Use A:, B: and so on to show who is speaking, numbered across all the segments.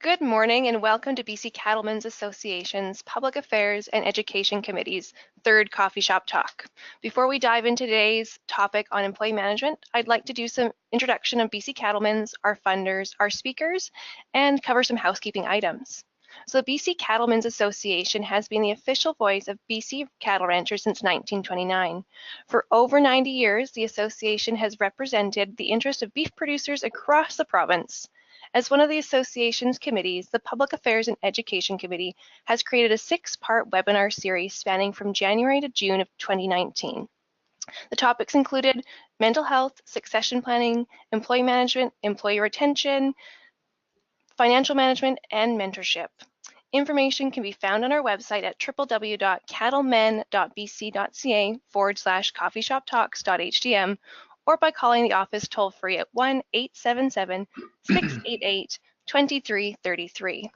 A: Good morning and welcome to BC Cattlemen's Association's Public Affairs and Education Committee's third Coffee Shop Talk. Before we dive into today's topic on employee management, I'd like to do some introduction of BC Cattlemen's, our funders, our speakers, and cover some housekeeping items. So the BC Cattlemen's Association has been the official voice of BC cattle ranchers since 1929. For over 90 years, the association has represented the interest of beef producers across the province. As one of the association's committees, the Public Affairs and Education Committee has created a 6-part webinar series spanning from January to June of 2019. The topics included mental health, succession planning, employee management, employee retention, financial management, and mentorship. Information can be found on our website at www.cattlemen.bc.ca/coffeeshoptalks.htm or by calling the office toll-free at 1-877-688-2333.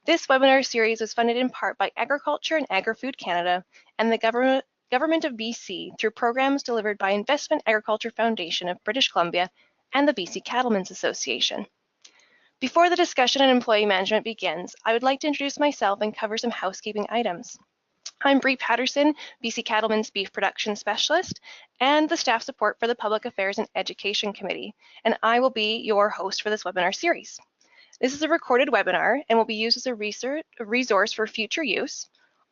A: This webinar series was funded in part by Agriculture and Agri-Food Canada and the Government of BC through programs delivered by Investment Agriculture Foundation of British Columbia and the BC Cattlemen's Association. Before the discussion on employee management begins, I would like to introduce myself and cover some housekeeping items. I'm Bree Patterson, BC Cattlemen's Beef Production Specialist and the staff support for the Public Affairs and Education Committee, and I will be your host for this webinar series. This is a recorded webinar and will be used as a resource for future use.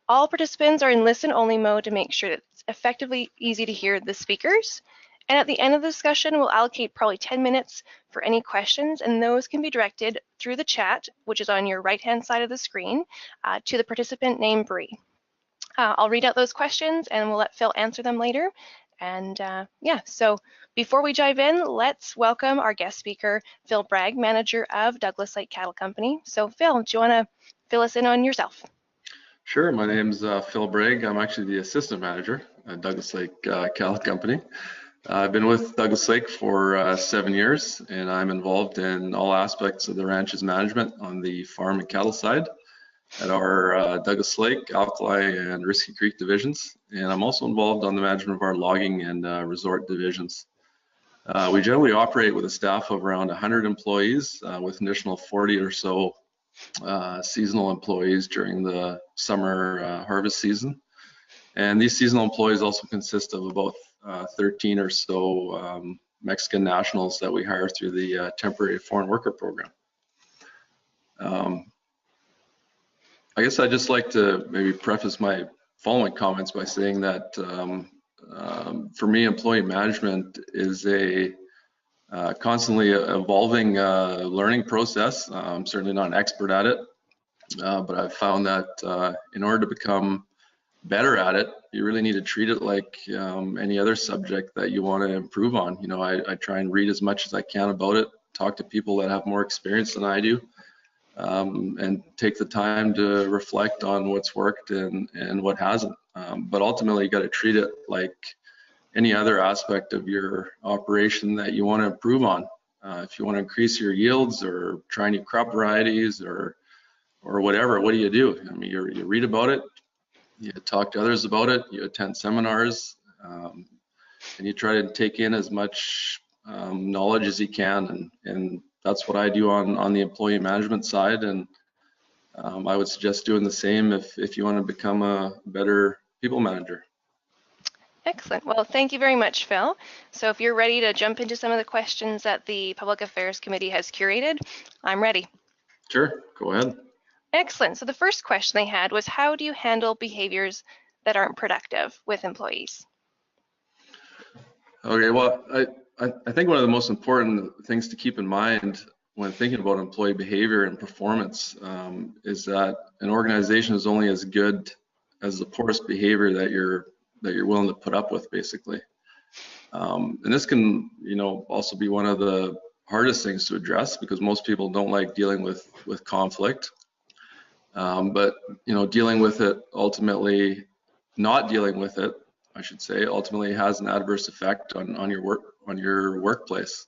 A: All participants are in listen-only mode to make sure that it's effectively easy to hear the speakers. And at the end of the discussion, we'll allocate probably 10 minutes for any questions, and those can be directed through the chat, which is on your right-hand side of the screen, to the participant named Bree. I'll read out those questions and we'll let Phil answer them later. And so before we dive in, let's welcome our guest speaker, Phil Bragg, manager of Douglas Lake Cattle Company. So Phil, do you want to fill us in on yourself?
B: Sure, my name's Phil Bragg. I'm actually the assistant manager at Douglas Lake Cattle Company. I've been with Douglas Lake for 7 years, and I'm involved in all aspects of the ranch's management on the farm and cattle side at our Douglas Lake, Alkali, and Risky Creek divisions. And I'm also involved on the management of our logging and resort divisions. We generally operate with a staff of around 100 employees with an additional 40 or so seasonal employees during the summer harvest season. And these seasonal employees also consist of about 13 or so Mexican nationals that we hire through the temporary foreign worker program. I guess I'd just like to maybe preface my following comments by saying that for me, employee management is a constantly evolving learning process. I'm certainly not an expert at it, but I've found that in order to become better at it, you really need to treat it like any other subject that you want to improve on. You know, I try and read as much as I can about it, talk to people that have more experience than I do, and take the time to reflect on what's worked and what hasn't. But ultimately, you got to treat it like any other aspect of your operation that you want to improve on. If you want to increase your yields or try new crop varieties or whatever, what do you do? I mean, you read about it, you talk to others about it, you attend seminars, and you try to take in as much knowledge as you can. And that's what I do on the employee management side. And I would suggest doing the same if you want to become a better people manager.
A: Excellent. Well, thank you very much, Phil. So if you're ready to jump into some of the questions that the Public Affairs Committee has curated, I'm ready.
B: Sure, go ahead.
A: Excellent. So the first question they had was, how do you handle behaviors that aren't productive with employees?
B: Okay, well, I think one of the most important things to keep in mind when thinking about employee behavior and performance is that an organization is only as good as the poorest behavior that you're willing to put up with, basically. And this can, also be one of the hardest things to address because most people don't like dealing with conflict. But dealing with it ultimately, not dealing with it, I should say, ultimately has an adverse effect on your workplace.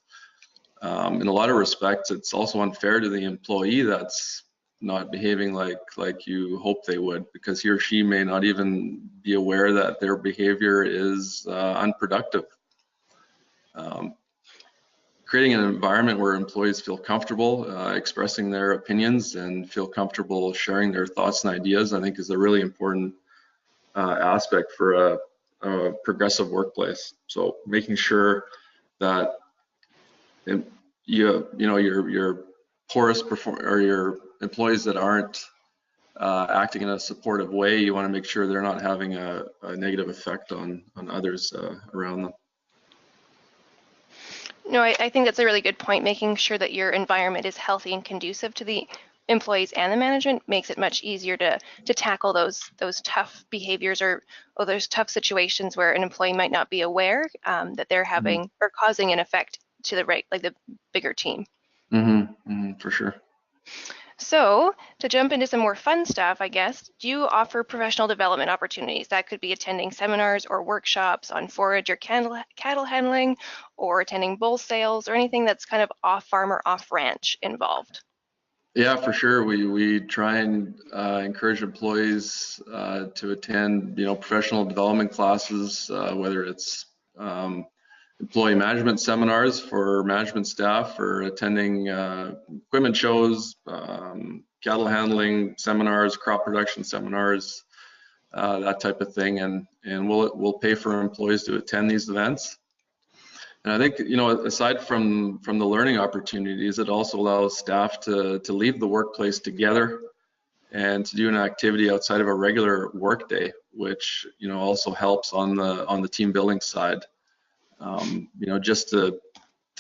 B: In a lot of respects, it's also unfair to the employee that's not behaving like you hope they would, because he or she may not even be aware that their behavior is unproductive. creating an environment where employees feel comfortable expressing their opinions and feel comfortable sharing their thoughts and ideas, I think is a really important aspect for a progressive workplace. So making sure that your poorest or your employees that aren't acting in a supportive way, you want to make sure they're not having a negative effect on others around them.
A: No, I think that's a really good point. Making sure that your environment is healthy and conducive to the employees and the management makes it much easier to tackle those tough behaviors or those tough situations where an employee might not be aware that they're having or causing an effect to the bigger team.
B: For sure.
A: So to jump into some more fun stuff, I guess, do you offer professional development opportunities? That could be attending seminars or workshops on forage or cattle handling, or attending bull sales, or anything that's kind of off farm or off ranch involved.
B: Yeah, for sure. We try and encourage employees to attend, professional development classes, whether it's employee management seminars for management staff, or attending equipment shows, cattle handling seminars, crop production seminars, that type of thing, and we'll pay for employees to attend these events. And I think, aside from the learning opportunities, it also allows staff to leave the workplace together and to do an activity outside of a regular workday, which also helps on the team building side. Just to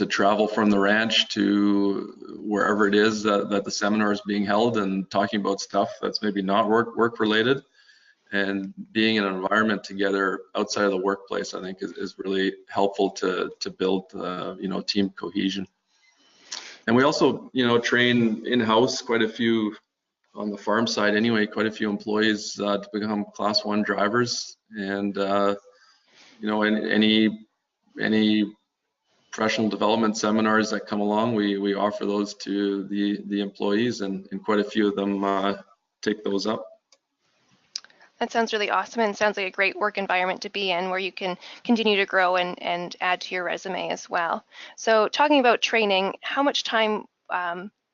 B: travel from the ranch to wherever it is that the seminar is being held and talking about stuff that's maybe not work related, and being in an environment together outside of the workplace, I think is really helpful to build team cohesion. And we also train in-house quite a few, on the farm side anyway, quite a few employees to become Class 1 drivers, and any professional development seminars that come along, we offer those to the employees, and quite a few of them take those up.
A: That sounds really awesome, and sounds like a great work environment to be in, where you can continue to grow and add to your resume as well. So talking about training, how much time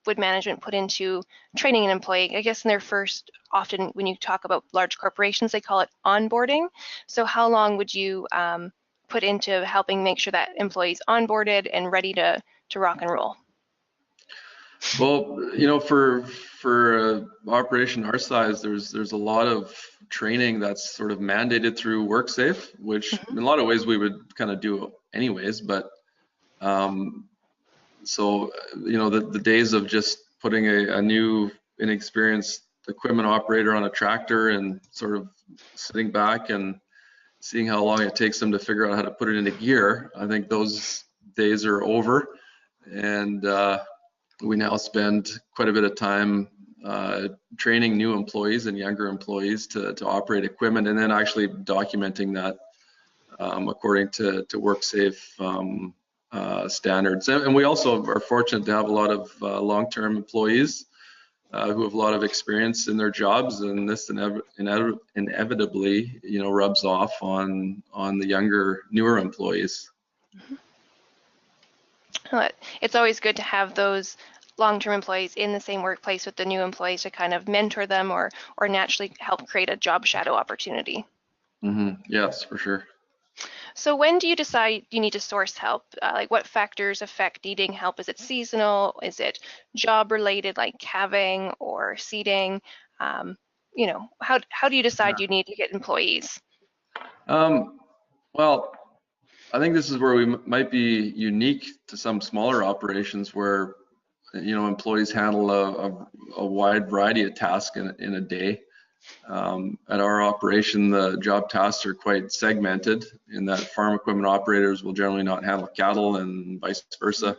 A: would management put into training an employee? I guess in their first, often when you talk about large corporations, they call it onboarding. So how long would you put into helping make sure that employee's onboarded and ready to rock and roll?
B: Well, for operation our size, there's a lot of training that's sort of mandated through WorkSafe, which in a lot of ways we would kind of do anyways. But so the days of just putting a new inexperienced equipment operator on a tractor and sort of sitting back and seeing how long it takes them to figure out how to put it into gear, I think those days are over, and we now spend quite a bit of time training new employees and younger employees to operate equipment, and then actually documenting that according to WorkSafe standards. And we also are fortunate to have a lot of long-term employees who have a lot of experience in their jobs, and this inevitably rubs off on the younger, newer employees.
A: It's always good to have those long-term employees in the same workplace with the new employees to kind of mentor them or naturally help create a job shadow opportunity.
B: Yes, for sure.
A: So when do you decide you need to source help? Like what factors affect needing help? Is it seasonal? Is it job related, like calving or seeding? How do you decide you need to get employees?
B: Well, I think this is where we might be unique to some smaller operations where employees handle a wide variety of tasks in a day. At our operation, the job tasks are quite segmented in that farm equipment operators will generally not handle cattle and vice versa.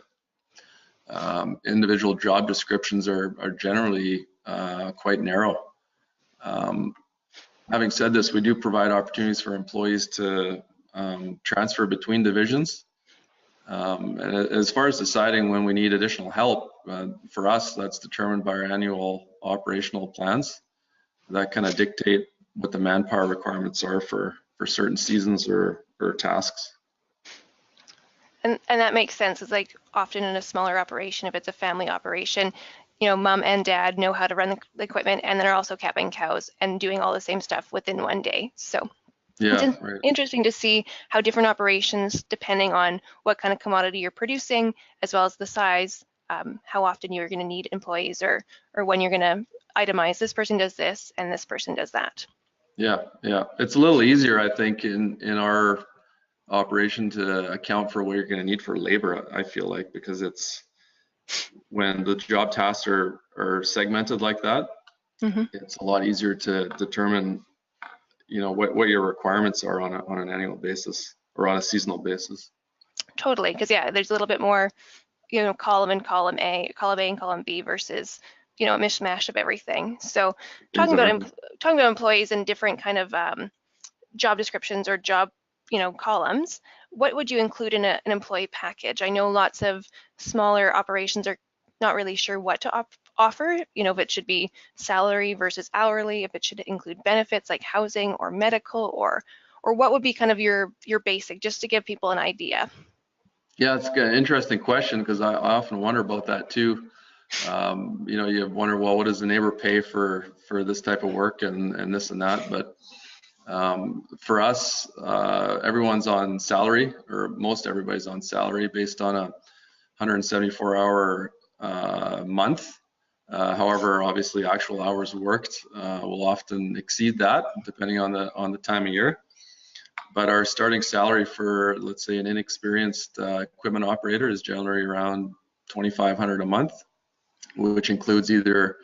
B: Individual job descriptions are generally quite narrow. Having said this, we do provide opportunities for employees to transfer between divisions. And as far as deciding when we need additional help, for us, that's determined by our annual operational plans that kind of dictate what the manpower requirements are for certain seasons or tasks.
A: And that makes sense. It's like often in a smaller operation, if it's a family operation, mom and dad know how to run the equipment, and then are also capping cows and doing all the same stuff within one day. So it's
B: Yeah, right.
A: interesting to see how different operations, depending on what kind of commodity you're producing, as well as the size, how often you're going to need employees, or when you're going to itemize this person does this and this person does that.
B: Yeah, yeah. It's a little easier, I think, in our operation to account for what you're going to need for labor, I feel like, because it's when the job tasks are segmented like that,
A: Hmm.
B: it's a lot easier to determine, what your requirements are on an annual basis or on a seasonal basis.
A: Totally, because yeah, there's a little bit more, column and column A, column A and column B versus, a mishmash of everything. So talking about
B: Exactly.
A: talking about employees and different kind of job descriptions or job, columns, what would you include in an employee package? I know lots of smaller operations are not really sure what to offer, if it should be salary versus hourly, if it should include benefits like housing or medical, or what would be kind of your basic, just to give people an idea.
B: Yeah, it's an interesting question because I often wonder about that too. You wonder, well, what does the neighbor pay for this type of work and this and that? But for us, everyone's on salary, or most everybody's on salary based on a 174-hour month. However, obviously, actual hours worked will often exceed that, depending on the time of year. But our starting salary for, let's say, an inexperienced equipment operator is generally around 2,500 a month, which includes either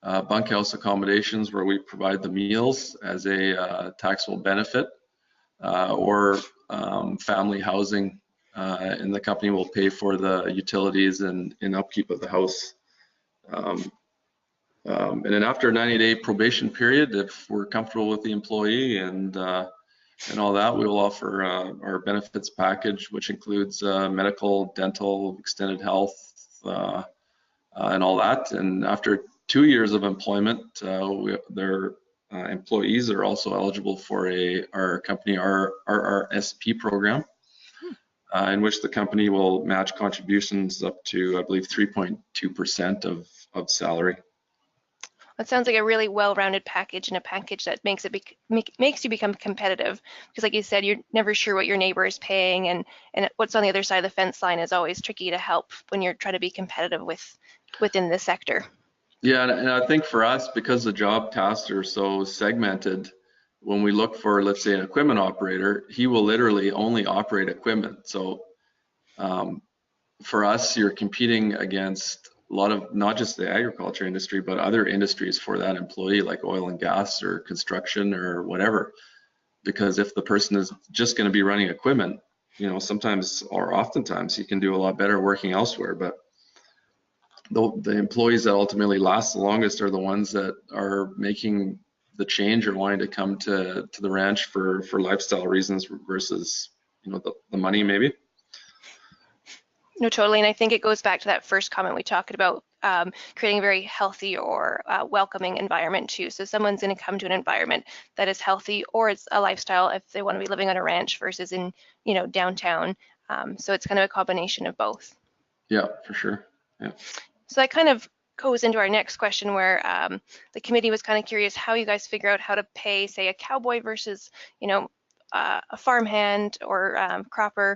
B: bunkhouse accommodations where we provide the meals as a taxable benefit, or family housing, and the company will pay for the utilities and upkeep of the house. And then after a 90-day probation period, if we're comfortable with the employee and all that, we will offer our benefits package, which includes medical, dental, extended health, and all that. And after 2 years of employment, their employees are also eligible for our company RRSP program, in which the company will match contributions up to, I believe, 3.2% of salary.
A: That sounds like a really well-rounded package, and a package that makes you become competitive. Because, like you said, you're never sure what your neighbor is paying, and what's on the other side of the fence line is always tricky to help when you're trying to be competitive within the sector.
B: Yeah, and I think for us, because the job tasks are so segmented, when we look for, let's say, an equipment operator, he will literally only operate equipment. So for us, you're competing against a lot of not just the agriculture industry, but other industries for that employee, like oil and gas or construction or whatever. Because if the person is just going to be running equipment, sometimes or oftentimes he can do a lot better working elsewhere. But the employees that ultimately last the longest are the ones that are making the change or wanting to come to the ranch for lifestyle reasons versus the money maybe.
A: No, totally. And I think it goes back to that first comment we talked about, creating a very healthy or welcoming environment too. So someone's going to come to an environment that is healthy, or it's a lifestyle if they want to be living on a ranch versus in, downtown. So it's kind of a combination of both.
B: Yeah, for sure. Yeah.
A: So that kind of goes into our next question, where the committee was kind of curious how you guys figure out how to pay, say, a cowboy versus, a farmhand or cropper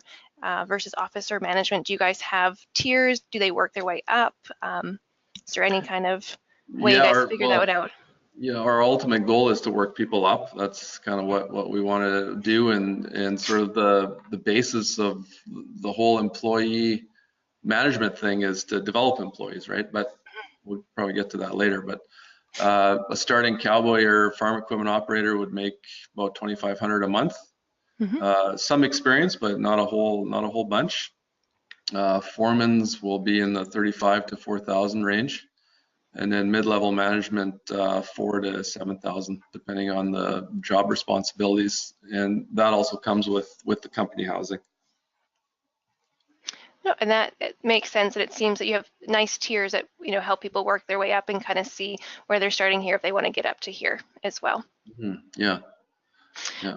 A: versus officer management. Do you guys have tiers? Do they work their way up? Is there any kind of way you
B: Yeah,
A: guys figure that one out?
B: yeah, our ultimate goal is to work people up. That's kind of what we want to do, and sort of the basis of the whole employee management thing is to develop employees, right? But we'll probably get to that later. But a starting cowboy or farm equipment operator would make about 2,500 a month. Some experience, but not a whole bunch. Foremans will be in the 35 to 4,000 range, and then mid-level management 4 to 7,000, depending on the job responsibilities, and that also comes with the company housing.
A: No, and that it makes sense, and it seems that you have nice tiers that help people work their way up and kind of see where they're starting here if they want to get up to here as well.
B: Yeah, yeah.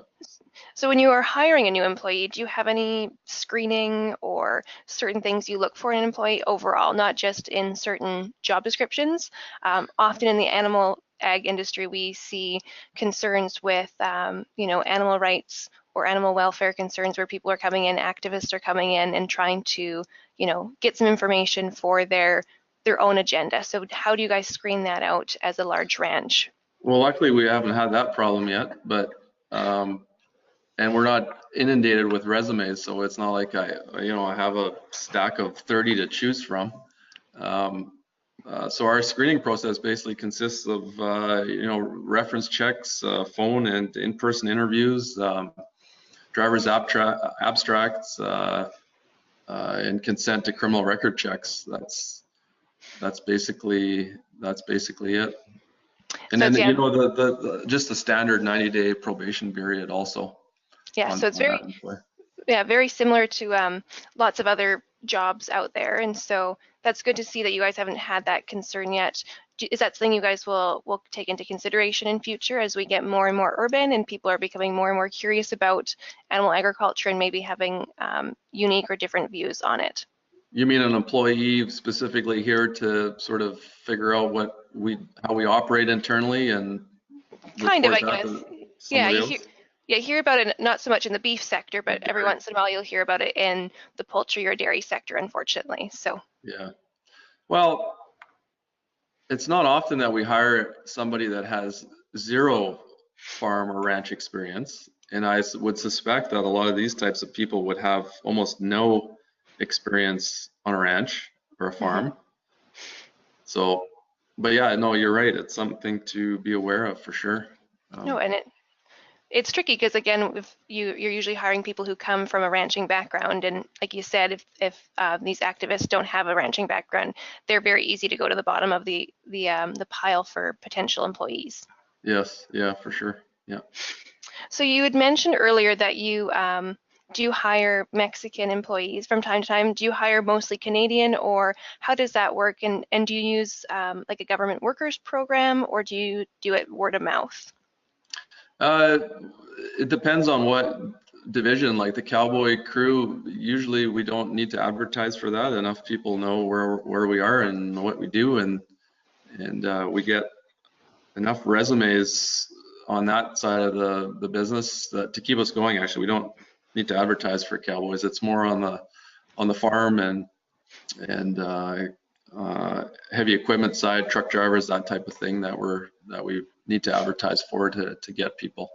A: So when you are hiring a new employee, do you have any screening or certain things you look for in an employee overall, not just in certain job descriptions? Often in the animal ag industry, we see concerns with, animal rights or animal welfare concerns where people are coming in, activists are coming in and trying to, get some information for their own agenda. So how do you guys screen that out as a large ranch?
B: Well, luckily we haven't had that problem yet, but and we're not inundated with resumes, so it's not like I have a stack of 30 to choose from. So our screening process basically consists of reference checks, phone and in-person interviews, driver's abstracts, and consent to criminal record checks. That's basically it. And
A: So
B: then
A: it's, yeah,
B: just the standard 90-day probation period also
A: yeah.
B: on
A: So it's
B: that
A: very,
B: employee.
A: yeah, very similar to lots of other jobs out there, and so that's good to see that you guys haven't had that concern yet. Is that something you guys will take into consideration in future as we get more and more urban and people are becoming more and more curious about animal agriculture and maybe having unique or different views on it?
B: You mean an employee specifically here to sort of figure out how we operate internally and
A: Kind of,
B: report
A: I
B: that
A: guess.
B: to
A: Yeah,
B: somebody else?
A: you hear about it not so much in the beef sector, but every
B: Dairy.
A: once in a while you'll hear about it in the poultry or dairy sector, unfortunately. So,
B: Yeah. Well, it's not often that we hire somebody that has zero farm or ranch experience. And I would suspect that a lot of these types of people would have almost no experience on a ranch or a
A: mhm.
B: farm. So, but yeah, no, you're right. It's something to be aware of for sure.
A: No, and it's tricky because again, if you're usually hiring people who come from a ranching background, and like you said, if these activists don't have a ranching background, they're very easy to go to the bottom of the pile for potential employees.
B: Yes, yeah, for sure. Yeah.
A: So you had mentioned earlier that you do hire Mexican employees from time to time. Do you hire mostly Canadian, or how does that work? And do you use like a government workers program, or do you do it word of mouth?
B: Uh, it depends on what division, like the cowboy crew, usually we don't need to advertise for that. Enough people know where we are and what we do, and we get enough resumes on that side of the business to keep us going. Actually, we don't need to advertise for cowboys. It's more on the farm and heavy equipment side, truck drivers, that type of thing that we need to advertise for to get people.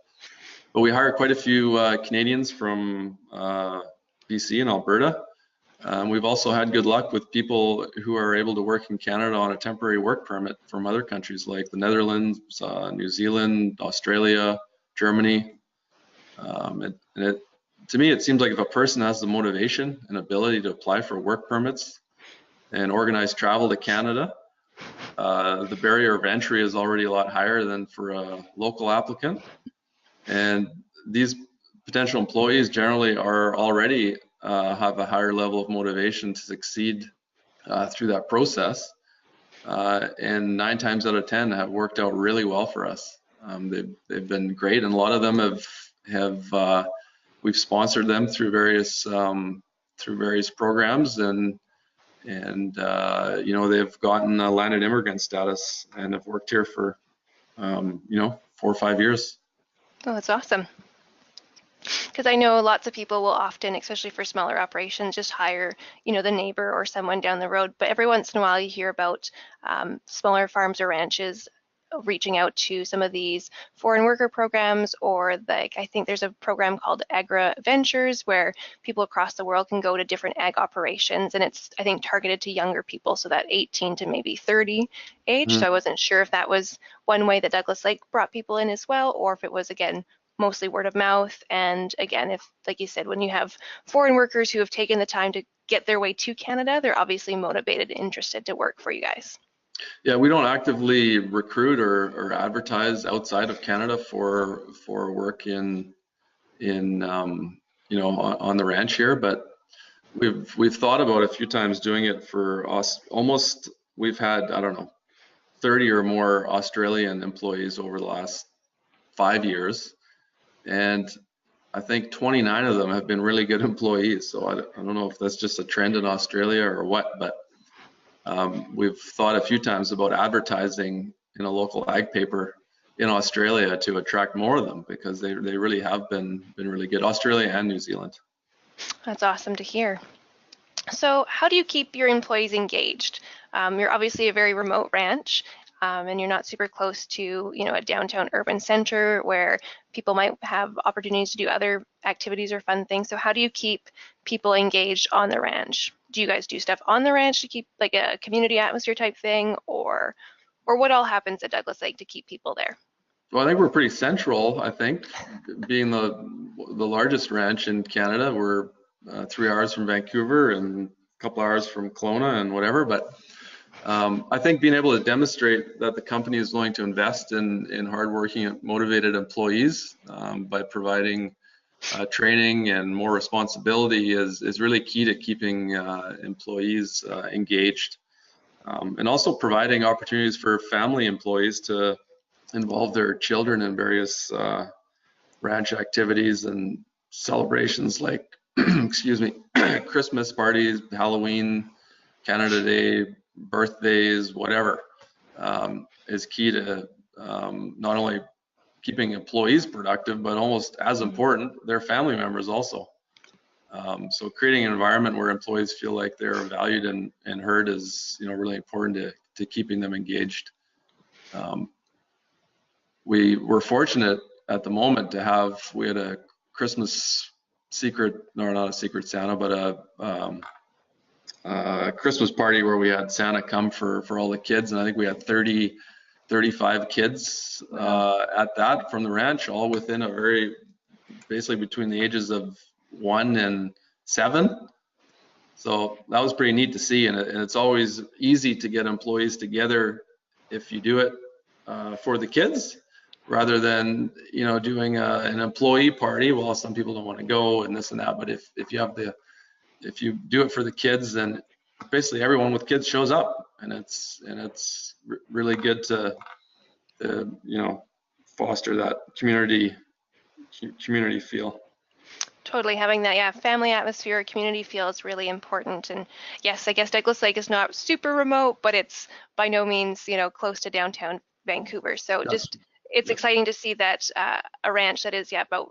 B: But we hire quite a few Canadians from BC and Alberta. We've also had good luck with people who are able to work in Canada on a temporary work permit from other countries like the Netherlands, New Zealand, Australia, Germany. To me, it seems like if a person has the motivation and ability to apply for work permits and organize travel to Canada, the barrier of entry is already a lot higher than for a local applicant. And these potential employees generally are already have a higher level of motivation to succeed through that process. And 9 times out of 10 have worked out really well for us. They've been great, and a lot of them have we've sponsored them through various programs, and they've gotten a landed immigrant status and have worked here for 4 or 5 years.
A: Oh, that's awesome. Because I know lots of people will often, especially for smaller operations, just hire, the neighbor or someone down the road. But every once in a while, you hear about smaller farms or ranches reaching out to some of these foreign worker programs, or like I think there's a program called Agri Ventures where people across the world can go to different ag operations, and it's I think targeted to younger people, so that 18 to maybe 30 age. So I wasn't sure if that was one way that Douglas Lake brought people in as well, or if it was again mostly word of mouth. And again, if, like you said, when you have foreign workers who have taken the time to get their way to Canada, they're obviously motivated and interested to work for you guys.
B: Yeah, we don't actively recruit or advertise outside of Canada for work on the ranch here, but we've thought about a few times doing it for us. Almost, we've had, I don't know, 30 or more Australian employees over the last 5 years, and I think 29 of them have been really good employees. So I don't know if that's just a trend in Australia or what, but we've thought a few times about advertising in a local ag paper in Australia to attract more of them, because they really have been really good, Australia and New Zealand.
A: That's awesome to hear. So how do you keep your employees engaged? You're obviously a very remote ranch, and you're not super close to, a downtown urban center where people might have opportunities to do other activities or fun things. So how do you keep people engaged on the ranch? Do you guys do stuff on the ranch to keep like a community atmosphere type thing, or what all happens at Douglas Lake to keep people there?
B: Well, I think we're pretty central. I think, being the largest ranch in Canada, we're 3 hours from Vancouver and a couple hours from Kelowna and whatever. But I think being able to demonstrate that the company is willing to invest in hardworking, motivated employees by providing training and more responsibility is really key to keeping employees engaged, and also providing opportunities for family employees to involve their children in various ranch activities and celebrations like, excuse me, Christmas parties, Halloween, Canada Day, birthdays, whatever, is key to not only keeping employees productive, but almost as important, their family members also. So creating an environment where employees feel like they're valued and heard is, really important to keeping them engaged. We were fortunate at the moment to we had a Christmas secret, or not a secret Santa, but a Christmas party where we had Santa come for all the kids, and I think we had 35 kids at that from the ranch, all within basically between the ages of 1 and 7. So that was pretty neat to see, and it's always easy to get employees together if you do it for the kids, rather than doing an employee party. Well, some people don't want to go and this and that, but if you do it for the kids, then basically everyone with kids shows up, and it's really good to foster that community feel.
A: Totally, having that, yeah, family atmosphere, community feel is really important. And yes, I guess Douglas Lake is not super remote, but it's by no means, close to downtown Vancouver. So
B: That's
A: it's
B: Yep.
A: exciting to see that a ranch that is, yeah, about,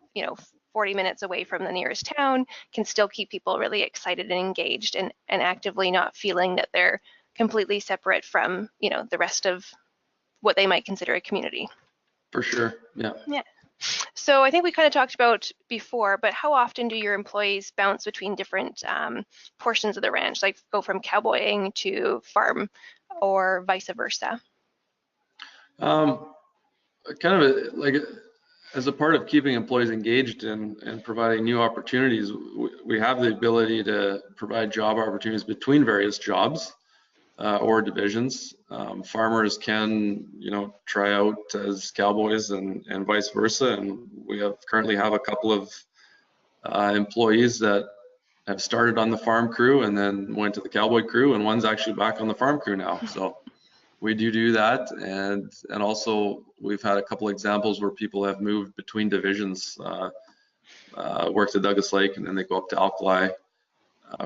A: 40 minutes away from the nearest town can still keep people really excited and engaged, and actively not feeling that they're completely separate from, the rest of what they might consider a community.
B: For sure, yeah.
A: Yeah. So I think we kind of talked about before, but how often do your employees bounce between different portions of the ranch, like go from cowboying to farm or vice versa?
B: Kind of like, as a part of keeping employees engaged and providing new opportunities, we have the ability to provide job opportunities between various jobs or divisions. Farmers can, try out as cowboys and vice versa. And we currently have a couple of employees that have started on the farm crew and then went to the cowboy crew, and one's actually back on the farm crew now. So we do that, and also we've had a couple examples where people have moved between divisions, worked at Douglas Lake, and then they go up to Alkali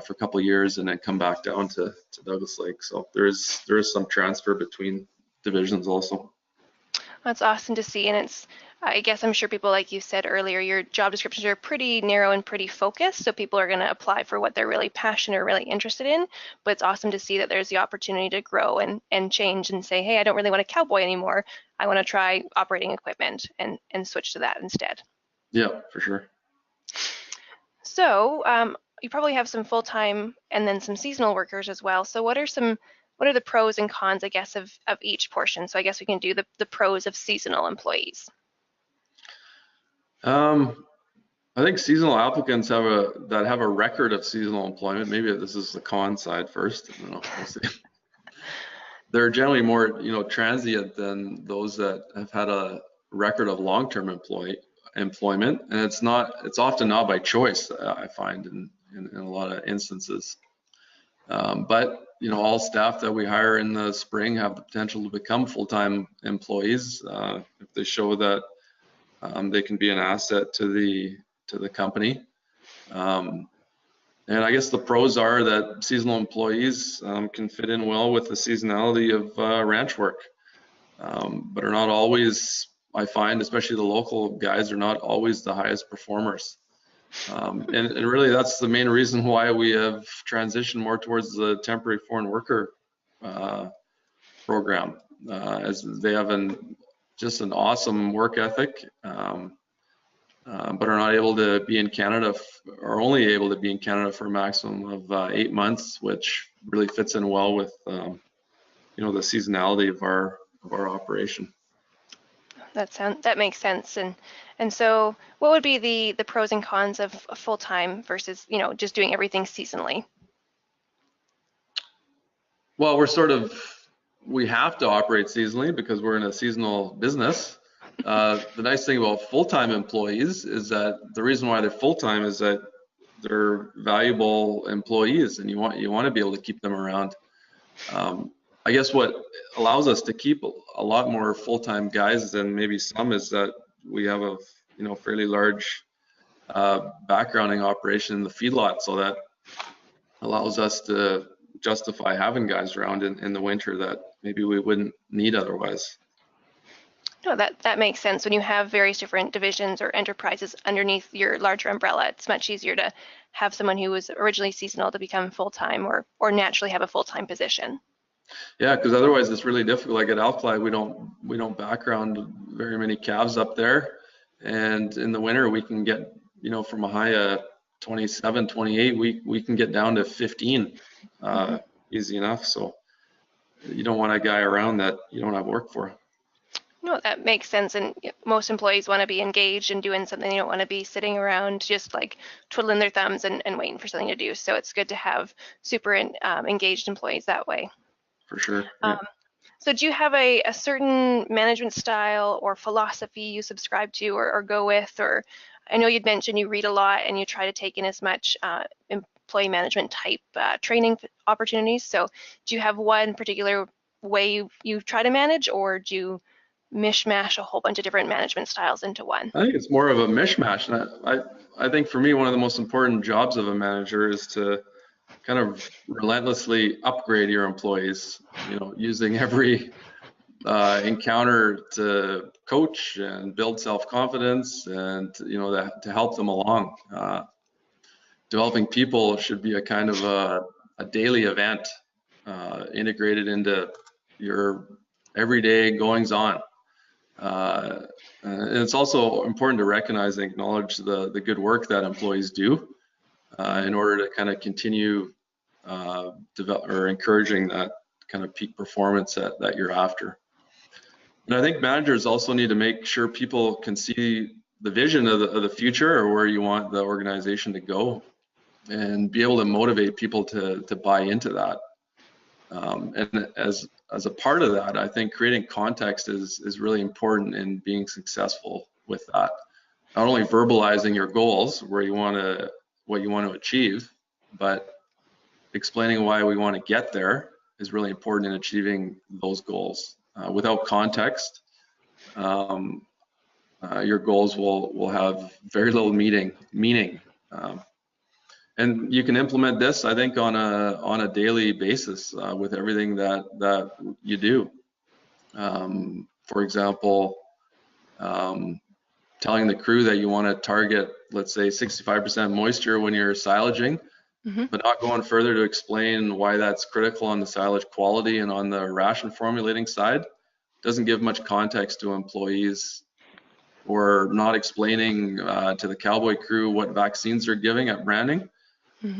B: for a couple of years, and then come back down to Douglas Lake. So there is some transfer between divisions also.
A: That's awesome to see. And I guess I'm sure people, like you said earlier, your job descriptions are pretty narrow and pretty focused. So people are going to apply for what they're really passionate or really interested in. But it's awesome to see that there's the opportunity to grow and change and say, hey, I don't really want a cowboy anymore. I want to try operating equipment and switch to that instead.
B: Yeah, for sure.
A: So you probably have some full-time and then some seasonal workers as well. So what are the pros and cons, I guess, of each portion? So I guess we can do the pros of seasonal employees.
B: I think seasonal applicants have a record of seasonal employment. Maybe this is the con side first. I don't know. We'll see. They're generally more, transient than those that have had a record of long-term employment, and it's often not by choice. I find in a lot of instances. But all staff that we hire in the spring have the potential to become full-time employees if they show that they can be an asset to the to the company. And I guess the pros are that seasonal employees can fit in well with the seasonality of ranch work, but are not always, I find, especially the local guys, are not always the highest performers. And really that's the main reason why we have transitioned more towards the temporary foreign worker program, as they have just an awesome work ethic, but are not able to be in Canada, or only able to be in Canada for a maximum of 8 months, which really fits in well with the seasonality of our operation.
A: That makes sense. And so what would be the pros and cons of full-time versus, just doing everything seasonally?
B: Well, we have to operate seasonally because we're in a seasonal business. The nice thing about full-time employees is that the reason why they're full-time is that they're valuable employees, and you want to be able to keep them around. I guck what allows us to keep a lot more full-time guys than maybe some is that we have a fairly large backgrounding operation in the feedlot, so that allows us to justify having guys around in the winter that maybe we wouldn't need otherwise.
A: No, that makes sense. When you have various different divisions or enterprises underneath your larger umbrella, it's much easier to have someone who was originally seasonal to become full-time or naturally have a full-time position.
B: Yeah, because otherwise it's really difficult. Like at Alkali, we don't background very many calves up there, and in the winter we can get from a high of 27, 28, we can get down to 15 easy enough. So you don't want a guy around that you don't have work for.
A: No, that makes sense. And most employees want to be engaged and doing something. They don't want to be sitting around just like twiddling their thumbs and waiting for something to do. So it's good to have super engaged employees that way.
B: For sure. Yeah.
A: So do you have a certain management style or philosophy you subscribe to or go with? Or I know you'd mentioned you read a lot and you try to take in as much employee management type training opportunities. So do you have one particular way you try to manage, or do you mishmash a whole bunch of different management styles into one?
B: I think it's more of a mishmash. And I think for me, one of the most important jobs of a manager is to kind of relentlessly upgrade your employees, using every encounter to coach and build self-confidence and, to help them along. Developing people should be a kind of a daily event, integrated into your everyday goings on. And it's also important to recognize and acknowledge the good work that employees do in order to kind of continue encouraging that kind of peak performance that you're after. And I think managers also need to make sure people can see the vision of the future, or where you want the organization to go, and be able to motivate people to buy into that. And as a part of that, I think creating context is really important in being successful with that. Not only verbalizing your goals, what you want to achieve, but explaining why we want to get there is really important in achieving those goals. Without context, your goals will have very little meaning. And you can implement this, I think, on a daily basis with everything that you do. For example, telling the crew that you want to target, let's say, 65% moisture when you're silaging, but not going further to explain why that's critical on the silage quality and on the ration formulating side, doesn't give much context to employees. Or not explaining to the cowboy crew what vaccines they're giving at branding,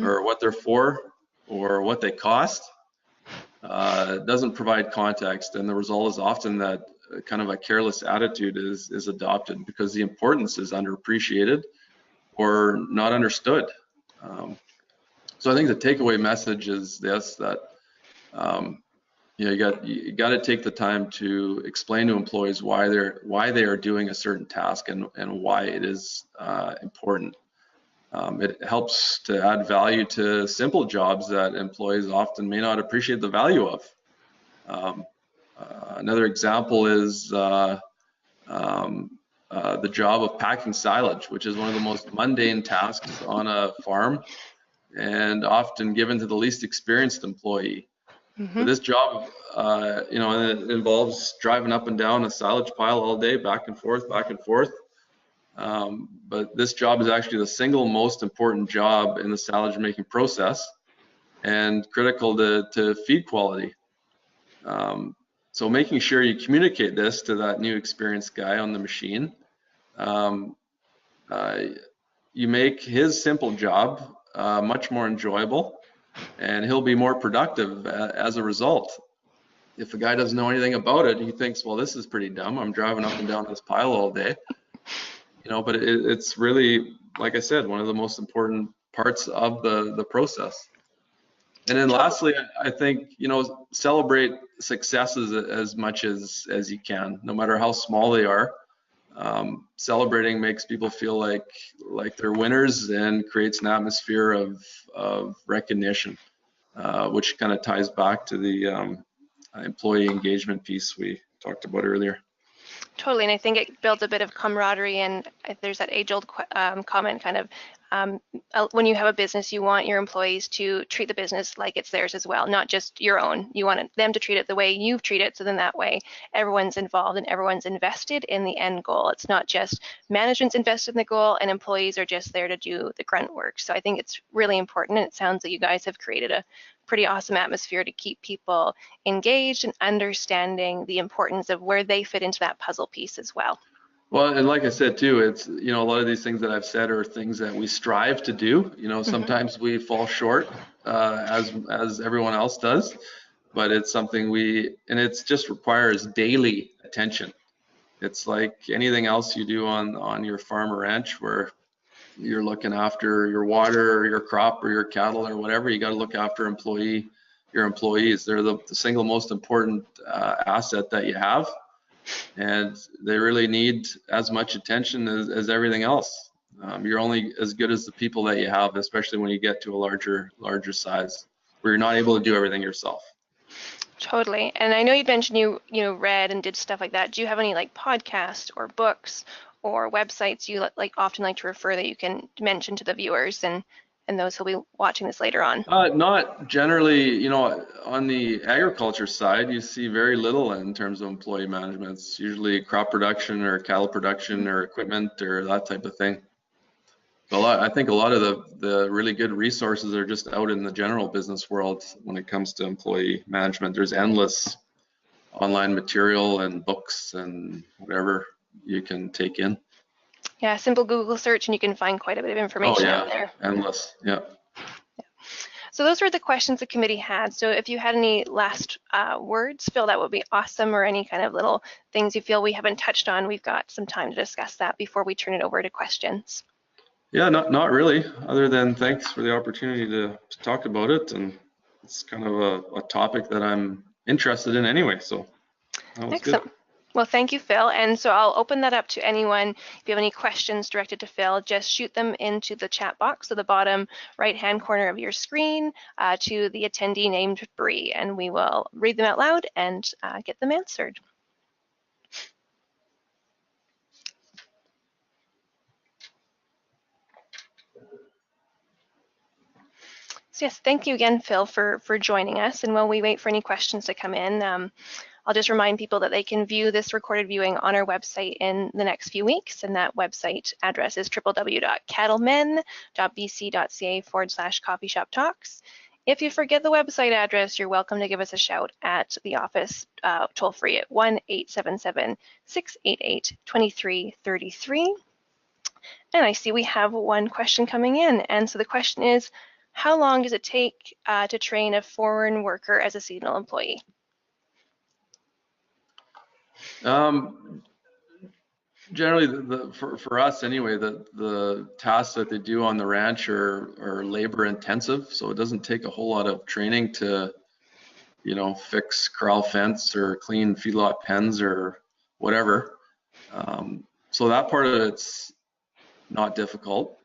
B: or what they're for, or what they cost. It doesn't provide context, and the result is often that kind of a careless attitude is adopted because the importance is underappreciated or not understood. So I think the takeaway message is this: that you got to take the time to explain to employees why they are doing a certain task and why it is important. It helps to add value to simple jobs that employees often may not appreciate the value of. Another example is the job of packing silage, which is one of the most mundane tasks on a farm and often given to the least experienced employee. But this job, you know, it involves driving up and down a silage pile all day, back and forth, back and forth. But this job is actually the single most important job in the silage making process and critical to feed quality. So making sure you communicate this to that new experienced guy on the machine, you make his simple job much more enjoyable, and he'll be more productive as a result. If a guy doesn't know anything about it, he thinks, well, this is pretty dumb. I'm driving up and down this pile all day. You know, but it's really, like I said, one of the most important parts of the process. And then lastly, I think, you know, celebrate successes as much as you can, no matter how small they are. Celebrating makes people feel like they're winners and creates an atmosphere of recognition, which kind of ties back to the employee engagement piece we talked about earlier.
A: Totally, and I think it builds a bit of camaraderie, and there's that age-old comment kind of, when you have a business, you want your employees to treat the business like it's theirs as well, not just your own. You want them to treat it the way you treat it, so then that way everyone's involved and everyone's invested in the end goal. It's not just management's invested in the goal and employees are just there to do the grunt work. So I think it's really important, and it sounds like you guys have created a pretty awesome atmosphere to keep people engaged and understanding the importance of where they fit into that puzzle piece as well.
B: Well, and like I said too, it's, you know, a lot of these things that I've said are things that we strive to do. You know, sometimes we fall short, as everyone else does, but it's something and it just requires daily attention. It's like anything else you do on your farm or ranch, where you're looking after your water or your crop or your cattle or whatever. You got to look after your employees. They're the single most important asset that you have, and they really need as much attention as everything else. You're only as good as the people that you have, especially when you get to a larger size where you're not able to do everything yourself.
A: Totally. And I know you mentioned you read and did stuff like that. Do you have any like podcasts or books or websites you often like to refer that you can mention to the viewers and those who'll be watching this later on?
B: Not generally, you know, on the agriculture side, you see very little in terms of employee management. It's usually crop production or cattle production or equipment or that type of thing. But I think a lot of the really good resources are just out in the general business world when it comes to employee management. There's endless online material and books and whatever you can take in.
A: Yeah, simple Google search and you can find quite a bit of information out there.
B: Endless, yeah.
A: So those were the questions the committee had. So if you had any last words, Phil, that would be awesome, or any kind of little things you feel we haven't touched on, we've got some time to discuss that before we turn it over to questions.
B: Yeah, not really, other than thanks for the opportunity to talk about it. And it's kind of a topic that I'm interested in anyway, so that was
A: excellent.
B: Good.
A: Well, thank you, Phil. And so I'll open that up to anyone. If you have any questions directed to Phil, just shoot them into the chat box at the bottom right-hand corner of your screen to the attendee named Bree, and we will read them out loud and get them answered. So yes, thank you again, Phil, for joining us. And while we wait for any questions to come in, I'll just remind people that they can view this recorded viewing on our website in the next few weeks, and that website address is www.cattlemen.bc.ca/coffeeshoptalks. If you forget the website address, you're welcome to give us a shout at the office toll free at 1-877-688-2333. And I see we have one question coming in, and so the question is, how long does it take to train a foreign worker as a seasonal employee?
B: Generally, for us anyway, the tasks that they do on the ranch are labor intensive, so it doesn't take a whole lot of training to, you know, fix corral fence or clean feedlot pens or whatever. So that part of it's not difficult,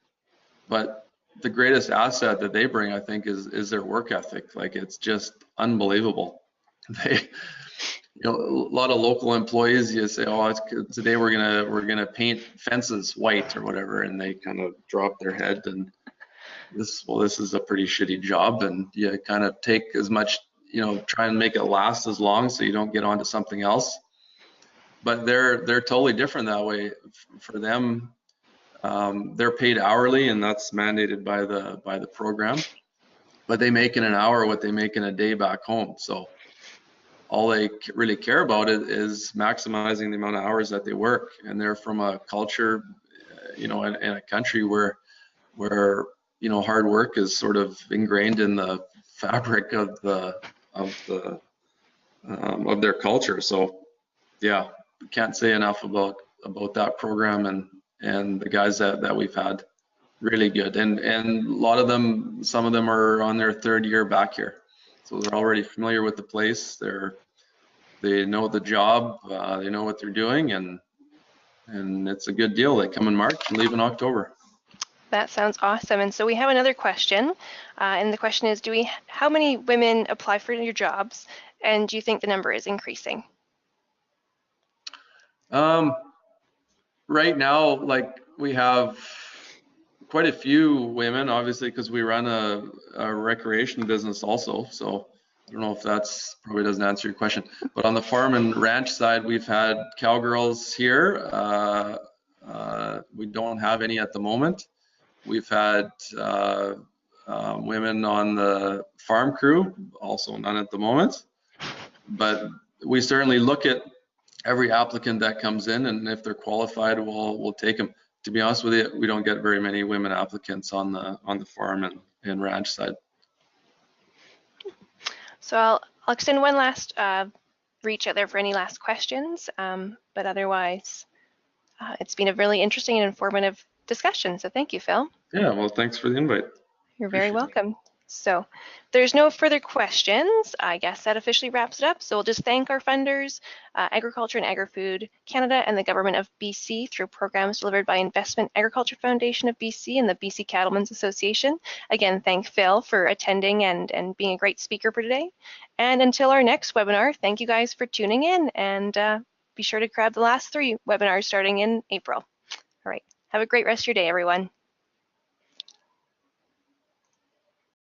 B: but the greatest asset that they bring, I think, is their work ethic. Like, it's just unbelievable. a lot of local employees, you say, oh, today we're gonna paint fences white or whatever, and they kind of drop their head and this is a pretty shitty job, and you kind of take as much, try and make it last as long so you don't get onto something else. But they're totally different that way. For them, they're paid hourly, and that's mandated by the program. But they make in an hour what they make in a day back home. So all they really care about is maximizing the amount of hours that they work. And they're from a culture, in a country where hard work is sort of ingrained in the fabric of their culture. So yeah, can't say enough about that program and the guys that we've had. Really good, and a lot of them, some of them are on their third year back here, so they're already familiar with the place. They know the job, they know what they're doing, and it's a good deal. They come in March and leave in October.
A: That sounds awesome. And so we have another question, and the question is, how many women apply for your jobs, and do you think the number is increasing?
B: Right now, like, we have quite a few women, obviously, because we run a recreation business also. So I don't know if that's probably doesn't answer your question, but on the farm and ranch side, we've had cowgirls here. We don't have any at the moment. We've had women on the farm crew, also none at the moment. But we certainly look at every applicant that comes in, and if they're qualified, we'll take them. To be honest with you, we don't get very many women applicants on the farm and ranch side.
A: So I'll extend one last reach out there for any last questions, but otherwise, it's been a really interesting and informative discussion. So thank you, Phil.
B: Yeah, well, thanks for the invite.
A: You're very welcome. So there's no further questions. I guess that officially wraps it up. So we'll just thank our funders, Agriculture and Agri-Food Canada and the Government of BC through programs delivered by Investment Agriculture Foundation of BC and the BC Cattlemen's Association. Again, thank Phil for attending and being a great speaker for today. And until our next webinar, thank you guys for tuning in, and be sure to grab the last 3 webinars starting in April. All right, have a great rest of your day, everyone.